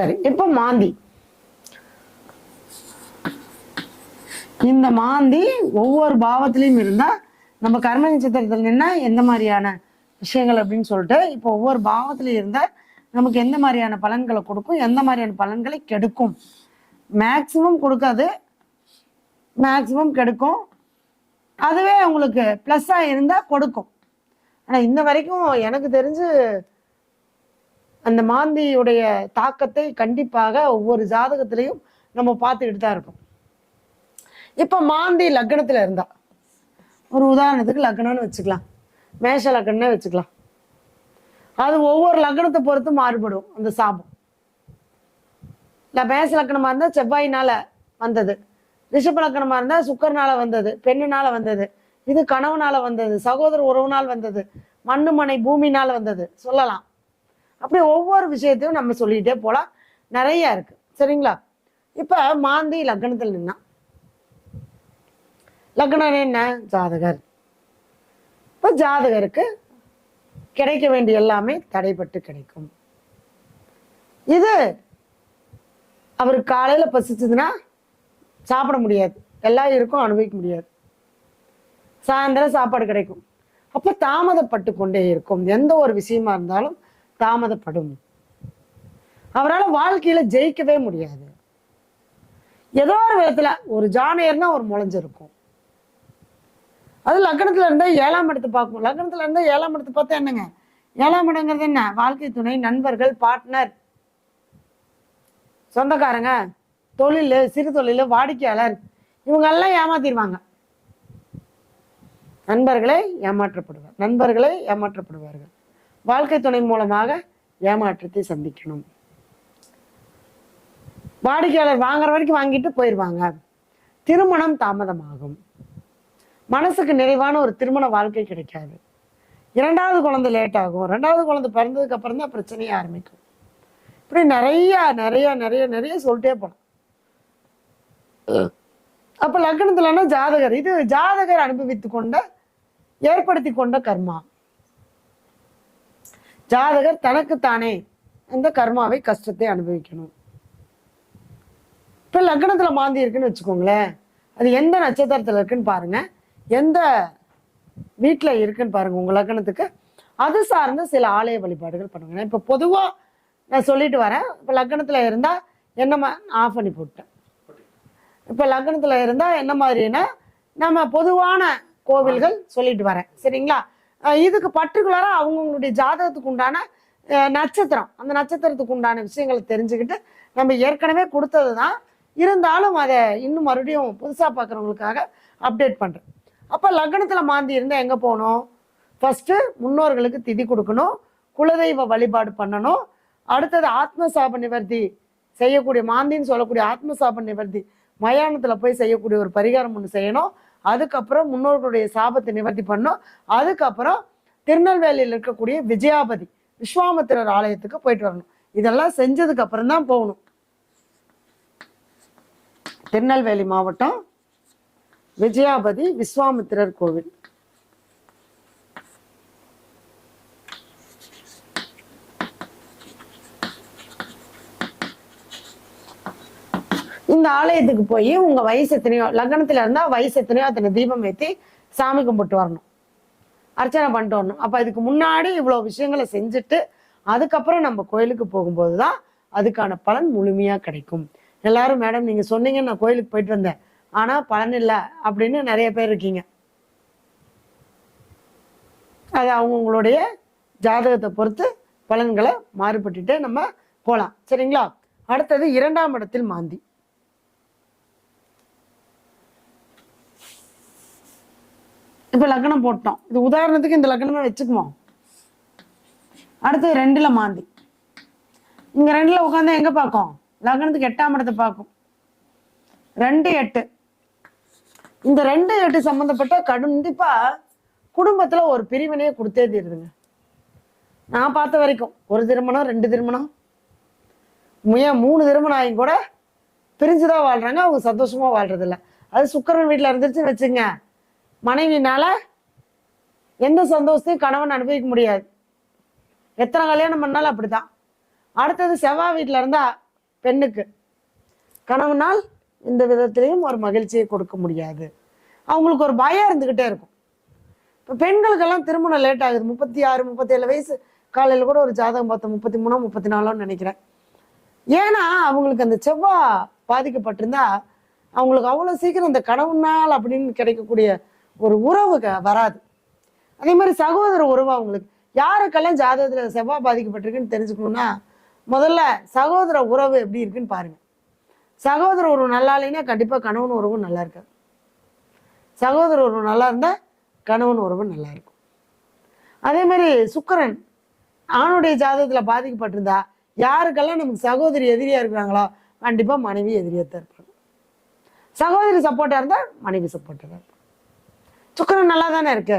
சரி, இப்போ மாந்தி. இந்த மாந்தி ஒவ்வொரு பாவத்திலையும் இருந்தா நம்ம கர்ம நட்சத்திரத்தில் நின்னா எந்த மாதிரியான விஷயங்கள் அப்படின்னு சொல்லிட்டு இப்போ ஒவ்வொரு பாவத்திலையும் இருந்தா நமக்கு எந்த மாதிரியான பலன்களை கொடுக்கும், எந்த மாதிரியான பலன்களை கெடுக்கும். மேக்சிமம் கொடுக்காது, மேக்சிமம் கெடுக்கும். அதுவே உங்களுக்கு ப்ளஸ்ஸா இருந்தா கொடுக்கும். ஆனா இந்த வரைக்கும் எனக்கு தெரிஞ்சு அந்த மாந்தியுடைய தாக்கத்தை கண்டிப்பாக ஒவ்வொரு ஜாதகத்திலையும் நம்ம பார்த்துக்கிட்டு தான் இருக்கோம். இப்ப மாந்தி லக்னத்துல இருந்தா, ஒரு உதாரணத்துக்கு லக்னம்னு வச்சுக்கலாம், மேஷ லக்னம்னே வச்சுக்கலாம். அது ஒவ்வொரு லக்னத்தை பொறுத்து மாறுபடும் அந்த சாபம். இல்ல மேஷ லக்னமா இருந்தா செவ்வாயினால வந்தது, ரிஷப லக்னமா இருந்தா சுக்கரனால வந்தது, பெண்ணுனால வந்தது, இது கணவனால வந்தது, சகோதர உறவுனால் வந்தது, மண்ணு மனை பூமினால வந்தது சொல்லலாம். அப்படி ஒவ்வொரு விஷயத்தையும் நம்ம சொல்லிட்டே போலாம், நிறைய இருக்கு. சரிங்களா? இப்ப மாந்தி லக்னத்தில் நின்னா, லக்னம் என்ன? ஜாதகர். இப்ப ஜாதகருக்கு கிடைக்க வேண்டிய எல்லாமே தடைப்பட்டு கிடைக்கும். இது அவருக்கு காலையில பசிச்சதுன்னா சாப்பிட முடியாது, எல்லாம் இருக்கும் அனுபவிக்க முடியாது. சாயந்தரம் சாப்பாடு கிடைக்கும். அப்ப தாமதப்பட்டு கொண்டே இருக்கும். எந்த ஒரு விஷயமா இருந்தாலும் தாமதப்படும். அவரால் வாழ்க்கையில ஜெயிக்கவே முடியாது. ஏதோ ஒரு விதத்துல ஒரு ஜானையர்னா ஒரு முளைஞ்சிருக்கும். அது லக்னத்துல இருந்தா 7ஆம் இடத்தை பார்க்கும். லக்னத்துல இருந்தா 7ஆம் இடத்தை பார்த்தா என்னங்க? 7ஆம் இடங்கிறது என்ன? வாழ்க்கை துணை, நண்பர்கள், பார்ட்னர், சொந்தக்காரங்க, தொழில், சிறு தொழில், வாடிக்கையாளர், இவங்க எல்லாம் ஏமாத்திடுவாங்க. நண்பர்களே ஏமாற்றப்படுவார்கள். வாழ்க்கை துணை மூலமாக ஏமாற்றத்தை சந்திக்கணும். வாடிக்கையாளர் வாங்குற வரைக்கும் வாங்கிட்டு போயிடுவாங்க. திருமணம் தாமதமாகும். மனசுக்கு நிறைவான ஒரு திருமண வாழ்க்கை கிடைக்காது. 2வது குழந்தை லேட் ஆகும். 2வது குழந்தை பிறந்ததுக்கு அப்புறம் தான் பிரச்சனையே ஆரம்பிக்கும். இப்படி நிறைய நிறைய நிறைய நிறைய சொல்லிட்டே போனோம். அப்ப லக்னத்துலன்னா ஜாதகர், இது ஜாதகர் அனுபவித்து கொண்ட, ஏற்படுத்தி கொண்ட கர்மா. ஜாதகர் தனக்குத்தானே அந்த கர்மாவை, கஷ்டத்தை அனுபவிக்கணும். இப்ப லக்னத்துல மாந்தி இருக்குன்னு வச்சுக்கோங்களேன், அது எந்த நட்சத்திரத்துல இருக்குன்னு பாருங்க, எந்த வீட்டுல இருக்குன்னு பாருங்க உங்க லக்னத்துக்கு. அது சார்ந்த சில ஆலய வழிபாடுகள் பண்ணுங்க. இப்ப பொதுவா நான் சொல்லிட்டு வரேன். இப்ப லக்னத்துல இருந்தா என்ன ஆஃப் பண்ணி போட்டேன். இப்ப லக்னத்துல இருந்தா என்ன மாதிரின்னா நம்ம பொதுவான கோவில்கள் சொல்லிட்டு வரேன். சரிங்களா? இதுக்கு பர்டிகுலரா அவங்கவுங்களுடைய ஜாதகத்துக்கு உண்டான நட்சத்திரம், அந்த நட்சத்திரத்துக்கு உண்டான விஷயங்களை தெரிஞ்சுக்கிட்டு நம்ம ஏற்கனவே கொடுத்தது தான், இருந்தாலும் அதை இன்னும் மறுபடியும் புதுசா பார்க்குறவங்களுக்காக அப்டேட் பண்றேன். அப்ப லக்னத்துல மாந்தி இருந்தா எங்க போகணும்? ஃபர்ஸ்ட் முன்னோர்களுக்கு திதி கொடுக்கணும், குலதெய்வ வழிபாடு பண்ணணும். அடுத்தது ஆத்மசாப நிவர்த்தி செய்யக்கூடிய, மாந்தின்னு சொல்லக்கூடிய ஆத்மசாப நிவர்த்தி மயானத்துல போய் செய்யக்கூடிய ஒரு பரிகாரம் ஒன்று செய்யணும். அதுக்கப்புறம் முன்னோர்களுடைய சாபத்தை நிவர்த்தி பண்ணணும். அதுக்கப்புறம் திருநெல்வேலியில் இருக்கக்கூடிய விஜயாபதி விஸ்வாமித்திரர் ஆலயத்துக்கு போயிட்டு வரணும். இதெல்லாம் செஞ்சதுக்கு அப்புறம் தான் போகணும். திருநெல்வேலி மாவட்டம் விஜயாபதி விஸ்வாமித்திரர் கோவில். இந்த ஆலயத்துக்கு போய் உங்க வயசு எத்தனையோ, லக்னத்துல இருந்தா வயசு எத்தனையோ அத்தனை தீபம் ஏற்றி சாமி கும்பிட்டு வரணும், அர்ச்சனை பண்ணிட்டு வரணும். அப்ப இதுக்கு முன்னாடி இவ்வளவு விஷயங்களை செஞ்சுட்டு அதுக்கப்புறம் நம்ம கோயிலுக்கு போகும்போதுதான் அதுக்கான பலன் முழுமையா கிடைக்கும். எல்லாரும் மேடம் நீங்க சொன்னீங்க நான் கோயிலுக்கு போயிட்டு வந்தேன் ஆனா பலன் இல்லை அப்படின்னு நிறைய பேர் இருக்கீங்க. அது அவங்கவுங்களுடைய ஜாதகத்தை பொறுத்து பலன்களை மாறுபட்டுட்டே நம்ம போலாம். சரிங்களா? அடுத்தது 2ஆம் இடத்தில் மாந்தி. இப்ப லக்னம் போட்டோம், இது உதாரணத்துக்கு இந்த லக்னமே வச்சுக்குவோம். அடுத்தது 2ல மாந்தி. இங்க 2ல உட்காந்து எங்க பார்க்கும்? லக்னத்துக்கு 8ஆம் இடத்தை பார்க்கும். 2, 8. இந்த 2, 8 சம்பந்தப்பட்ட கண்டிப்பா குடும்பத்துல ஒரு பிரிவினையை கொடுத்தே தீருதுங்க. நான் பார்த்த வரைக்கும் ஒரு திருமணம், 2 திருமணம், 3 திருமணம் ஆகியும் கூட பிரிஞ்சுதான் வாழ்றாங்க. அவங்க சந்தோஷமா வாழ்றது இல்லை. அது சுக்கிரன் வீட்டுல இருந்துச்சு வச்சுங்க, மனைவினால எந்த சந்தோஷத்தையும் கணவன் அனுபவிக்க முடியாது. எத்தனை கல்யாணம் பண்ணாலும் அப்படித்தான். அடுத்தது செவ்வாய் வீட்டுல இருந்தா பெண்ணுக்கு கணவனால் இந்த விதத்திலையும் ஒரு மகிழ்ச்சியை கொடுக்க முடியாது. அவங்களுக்கு ஒரு பயம் இருந்துக்கிட்டே இருக்கும். இப்போ பெண்களுக்கெல்லாம் திருமணம் லேட் ஆகுது. 36 37 வயசு. காலையில் கூட ஒரு ஜாதகம் பார்த்தோம், 33 34 நினைக்கிறேன். ஏன்னா அவங்களுக்கு அந்த செவ்வாய் பாதிக்கப்பட்டிருந்தா அவங்களுக்கு அவ்வளோ சீக்கிரம் அந்த கணவனால் அப்படின்னு கிடைக்கக்கூடிய ஒரு உறவு வராது. அதே மாதிரி சகோதர உறவு அவங்களுக்கு யாருக்கெல்லாம் ஜாதகத்தில் செவ்வாய் பாதிக்கப்பட்டிருக்குன்னு தெரிஞ்சுக்கணும்னா முதல்ல சகோதர உறவு எப்படி இருக்குன்னு பாருங்க. சகோதர உறவு நல்லா இல்லைன்னா கண்டிப்பாக கணவன் உறவும் நல்லா இருக்காது. சகோதர உறவு நல்லா இருந்தால் கணவன் உறவு நல்லா இருக்கும். அதே மாதிரி சுக்கிரன் ஆணுடைய ஜாதகத்தில் பாதிக்கப்பட்டிருந்தா யாருக்கெல்லாம் நமக்கு சகோதரி எதிரியா இருக்கிறாங்களோ கண்டிப்பா மனைவி எதிரியா தான் இருப்பாங்க. சகோதரி சப்போர்ட்டா இருந்தா மனைவி சப்போர்ட்டா தான் இருப்பாங்க. சுக்கிரன் நல்லா தானே இருக்கு.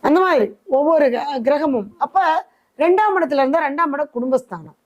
அந்த மாதிரி ஒவ்வொரு கிரகமும். அப்ப 2ஆம் இடத்துல இருந்தா 2ஆம் இடம் குடும்பஸ்தானம்.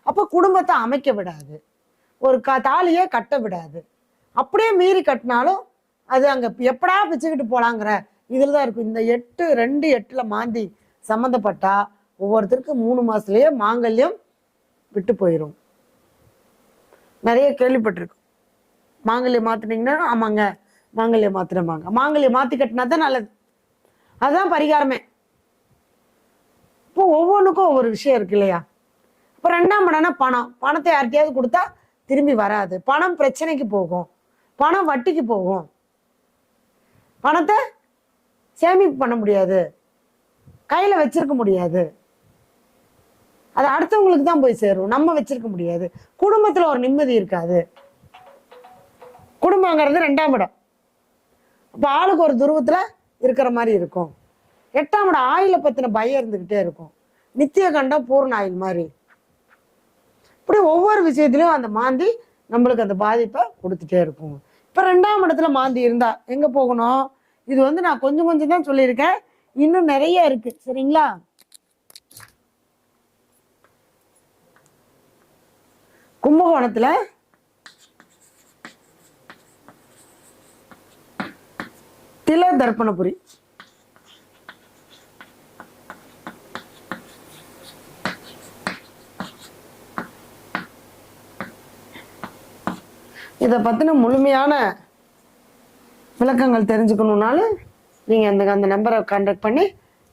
அப்ப குடும்பத்தை அமைக்க விடாது, ஒரு தாலியே கட்ட விடாது. அப்படியே மீறி கட்டினாலும் அது அங்க எப்படா பிச்சுக்கிட்டு போலாங்கிற இதுலதான் இருக்கும். இந்த 8 2 8ல மாந்தி சம்மந்தப்பட்டா ஒவ்வொருத்தருக்கும் 3 மாசத்துலயே மாங்கல்யம் விட்டு போயிடும். நிறைய கேள்விப்பட்டிருக்கும். மாங்கல்யம் மாத்தினீங்கன்னா ஆமாங்க மாங்கல்யம் மாத்திரமாங்க. மாங்கல்யம் மாத்தி கட்டினா தான் நல்லது. அதுதான் பரிகாரமே. இப்போ ஒவ்வொன்றுக்கும் ஒவ்வொரு விஷயம் இருக்கு இல்லையா. இப்போ 2ஆம் இடம்னா பணம். பணத்தை யார்கிட்டயாவது கொடுத்தா திரும்பி வராது. பணம் பிரச்சனைக்கு போகும், பணம் வட்டிக்கு போகும், பணத்தை சேமிப்பு பண்ண முடியாது, கையில வச்சிருக்க முடியாது. அது அடுத்தவங்களுக்கு தான் போய் சேரும், நம்ம வச்சிருக்க முடியாது. குடும்பத்துல ஒரு நிம்மதி இருக்காது. குடும்பங்கிறது 2ஆம் இடம். அப்ப ஆளுக்கு ஒரு துருவத்துல இருக்கிற மாதிரி இருக்கும். 8ஆம் இடம் ஆயில பத்தின பயம் இருந்துகிட்டே இருக்கும். நித்திய கண்டம் பூர்ண ஆயில் மாதிரி. இப்படி ஒவ்வொரு விஷயத்திலையும் அந்த மாந்தி நம்மளுக்கு அந்த பாதிப்பை கொடுத்துட்டே இருக்கும். இப்ப 2ஆம் இடத்துல மாந்தி இருந்தா எங்க போகணும்? இது நான் கொஞ்சம் கொஞ்சம் தான் சொல்லியிருக்கேன், இன்னும் நிறைய இருக்கு. சரிங்களா? கும்பகோணத்துல தில தர்ப்பணபுரி, இதை பத்தின முழுமையான விளக்கங்கள் தெரிஞ்சுக்கணும்னாலும் நீங்க அந்த நம்பரை கான்டாக்ட் பண்ணி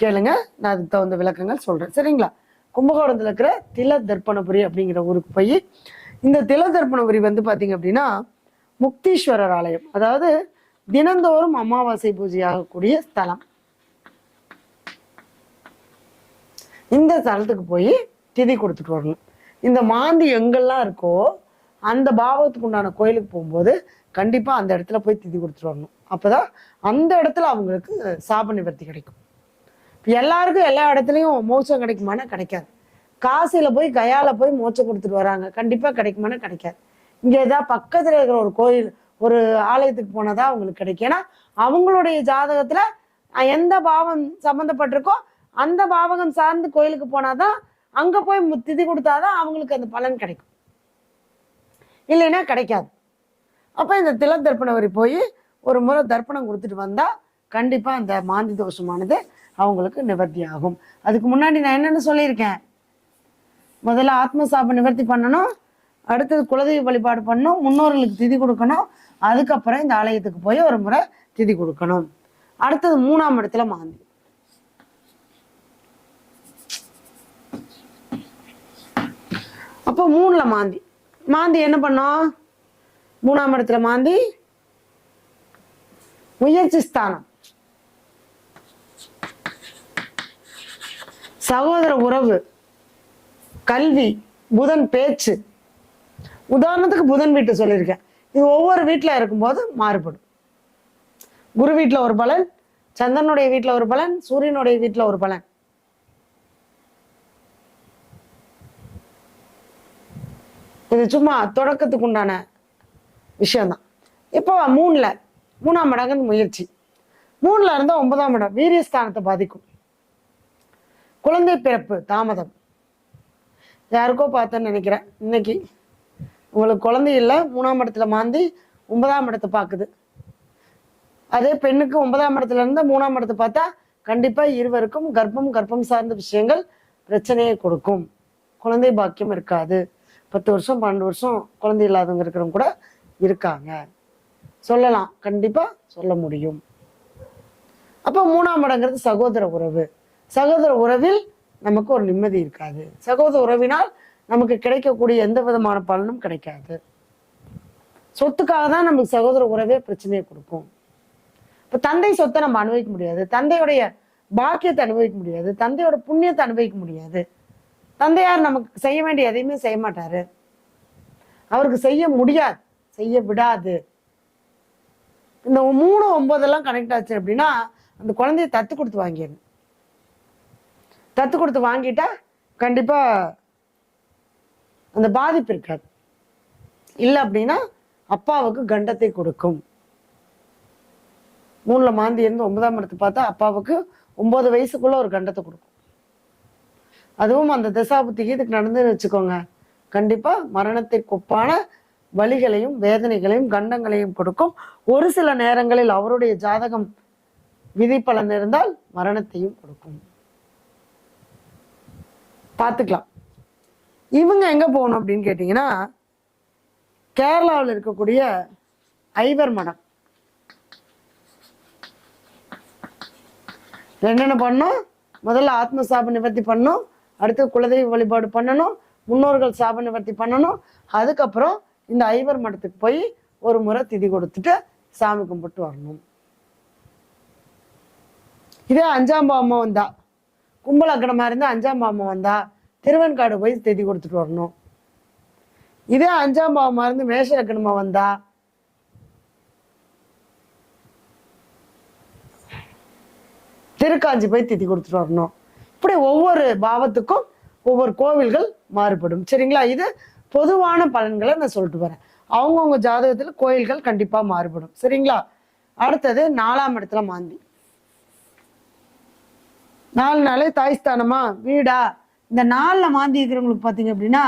கேளுங்க, நான் அதுக்கு தகுந்த விளக்கங்கள் சொல்றேன். சரிங்களா? கும்பகோணத்துல இருக்கிற தில தர்ப்பணபுரி அப்படிங்கிற ஊருக்கு போய் இந்த தில தர்ப்பணபுரி பாத்தீங்க அப்படின்னா முக்தீஸ்வரர் ஆலயம், அதாவது தினந்தோறும் அமாவாசை பூஜை ஆகக்கூடிய ஸ்தலம். இந்த ஸ்தலத்துக்கு போய் திதி கொடுத்துட்டு வரணும். இந்த மாந்தி எங்கெல்லாம் இருக்கோ அந்த பாவத்துக்கு உண்டான கோயிலுக்கு போகும்போது கண்டிப்பா அந்த இடத்துல போய் திதி கொடுத்துட்டு வரணும். அப்பதான் அந்த இடத்துல அவங்களுக்கு சாப நிவர்த்தி கிடைக்கும். எல்லாருக்கும் எல்லா இடத்துலயும் மோட்சம் கிடைக்குமானா கிடைக்காது. காசில போய் கயால போய் மோட்சம் கொடுத்துட்டு வராங்க, கண்டிப்பா கிடைக்குமானா கிடைக்காது. இங்க ஏதாவது பக்கத்துல இருக்கிற ஒரு கோயில் ஒரு ஆலயத்துக்கு போனாதான் அவங்களுக்கு கிடைக்கும். ஏன்னா அவங்களுடைய ஜாதகத்துல எந்த பாவம் சம்பந்தப்பட்டிருக்கோ அந்த பாவகம் சார்ந்து கோயிலுக்கு போனாதான், அங்க போய் திதி கொடுத்தாதான் அவங்களுக்கு அந்த பலன் கிடைக்கும், இல்லைன்னா கிடைக்காது. அப்ப இந்த தில தர்ப்பணவரி போய் ஒரு முறை தர்ப்பணம் கொடுத்துட்டு வந்தா கண்டிப்பா அந்த மாந்தி தோஷமானது அவங்களுக்கு நிவர்த்தி ஆகும். அதுக்கு முன்னாடி நான் என்னன்னு சொல்லியிருக்கேன், முதல்ல ஆத்ம சாப நிவர்த்தி பண்ணணும், அடுத்தது குலதெய்வ வழிபாடு பண்ணணும், முன்னோர்களுக்கு திதி கொடுக்கணும், அதுக்கப்புறம் இந்த ஆலயத்துக்கு போய் ஒரு முறை திதி கொடுக்கணும். அடுத்தது 3ஆம் இடத்துல மாந்தி. அப்போ 3ல மாந்தி. மாந்தி என்ன பண்ணோம்? 3ஆம் இடத்துல மாந்தி முயற்சி ஸ்தானம், சகோதர உறவு, கல்வி, புதன் பேச்சு. உதாரணத்துக்கு புதன் வீட்டு சொல்லியிருக்கேன். இது ஒவ்வொரு வீட்டுல இருக்கும்போது மாறுபடும். குரு வீட்டுல ஒரு பலன், சந்திரனுடைய வீட்டுல ஒரு பலன், சூரியனுடைய வீட்டுல ஒரு பலன். இது சும்மா தொடக்கத்துக்கு உண்டான விஷயம்தான். இப்போ 3ஆம் இடம் முயற்சி. 3ல இருந்தா 9ஆம் இடம் வீரியஸ்தானத்தை பாதிக்கும். குழந்தை பிறப்பு தாமதம். யாருக்கோ பார்த்தேன்னு நினைக்கிறேன், இன்னைக்கு உங்களுக்கு குழந்தை இல்லை, 3ஆம் இடத்துல மாந்தி 9ஆம் இடத்தை பார்க்குது. அதே பெண்ணுக்கு 9ஆம் இடத்துல இருந்து 3ஆம் இடத்தை பார்த்தா கண்டிப்பா இருவருக்கும் கர்ப்பம் சார்ந்த விஷயங்கள் பிரச்சனையை கொடுக்கும். குழந்தை பாக்கியம் இருக்காது. 10 வருஷம் 12 வருஷம் குழந்தை இல்லாதவங்க இருக்கிறவங்க கூட இருக்காங்க. சொல்லலாம், கண்டிப்பா சொல்ல முடியும். அப்போ 3ஆம் இடங்கிறது சகோதர உறவு. சகோதர உறவில் நமக்கு ஒரு நிம்மதி இருக்காது. சகோதர உறவினால் நமக்கு கிடைக்கக்கூடிய எந்த விதமான பலனும் கிடைக்காது. சொத்துக்காக தான் நமக்கு சகோதர உறவே பிரச்சனையை கொடுக்கும். இப்ப தந்தை சொத்தை நம்ம அனுபவிக்க முடியாது, தந்தையுடைய பாக்கியத்தை அனுபவிக்க முடியாது, தந்தையோட புண்ணியத்தை அனுபவிக்க முடியாது. தந்தையார் நமக்கு செய்ய வேண்டிய எதையுமே செய்ய மாட்டாரு, அவருக்கு செய்ய முடியாது, செய்ய விடாது. இந்த 3, 9 கனெக்ட் ஆச்சு அப்படின்னா அந்த குழந்தைய தத்து கொடுத்து வாங்கிடணும். தத்து கொடுத்து வாங்கிட்டா கண்டிப்பா அந்த பாதிப்பு இருக்காது. இல்லை அப்படின்னா அப்பாவுக்கு கண்டத்தை கொடுக்கும். 3ல மாந்தி இருந்து 9ஆம் இடத்தை பார்த்தா அப்பாவுக்கு 9 வயசுக்குள்ள ஒரு கண்டத்தை கொடுக்கும். அதுவும் அந்த தசாபுத்திக்கு இதுக்கு நடந்துன்னு வச்சுக்கோங்க, கண்டிப்பா மரணத்திற்கு ஒப்பான வலிகளையும் வேதனைகளையும் கண்டங்களையும் கொடுக்கும். ஒரு சில நேரங்களில் அவருடைய ஜாதகம் விதி பலன் இருந்தால் மரணத்தையும் கொடுக்கும். பார்த்துக்கலாம். இவங்க எங்க போகணும் அப்படின்னு கேட்டீங்கன்னா, கேரளாவில் இருக்கக்கூடிய ஐவர் மடம். என்னென்ன பண்ணணும்? முதல்ல ஆத்ம சாப நிவர்த்தி பண்ணணும், அடுத்து குலதெய்வ வழிபாடு பண்ணணும், முன்னோர்கள் சாப நிவர்த்தி பண்ணணும். அதுக்கப்புறம் இந்த ஐவர் மடத்துக்கு போய் ஒரு முறை திதி கொடுத்துட்டு சாமி கும்பிட்டு வரணும். இதே 5ஆம் பாவமா வந்தா, கும்பலக்கணமா இருந்தா 5ஆம் பாவமா வந்தா திருவெண்காடு போய் திதி கொடுத்துட்டு வரணும். இதே 5ஆம் பாவமா இருந்து மேஷ லக்னமா வந்தா திருக்காஞ்சி போய் திதி கொடுத்துட்டு வரணும். இப்படி ஒவ்வொரு பாவத்துக்கும் ஒவ்வொரு கோவில்கள் மாறுபடும். சரிங்களா? இது பொதுவான பலன்களை நான் சொல்லிட்டு வரேன். அவங்கவுங்க ஜாதகத்துல கோயில்கள் கண்டிப்பா மாறுபடும். சரிங்களா? அடுத்தது 4ஆம் இடத்துல மாந்தி. 4 நாளே தாய்ஸ்தானமா வீடா, இந்த 4ல மாந்தி இருக்கிறவங்களுக்கு பாத்தீங்க அப்படின்னா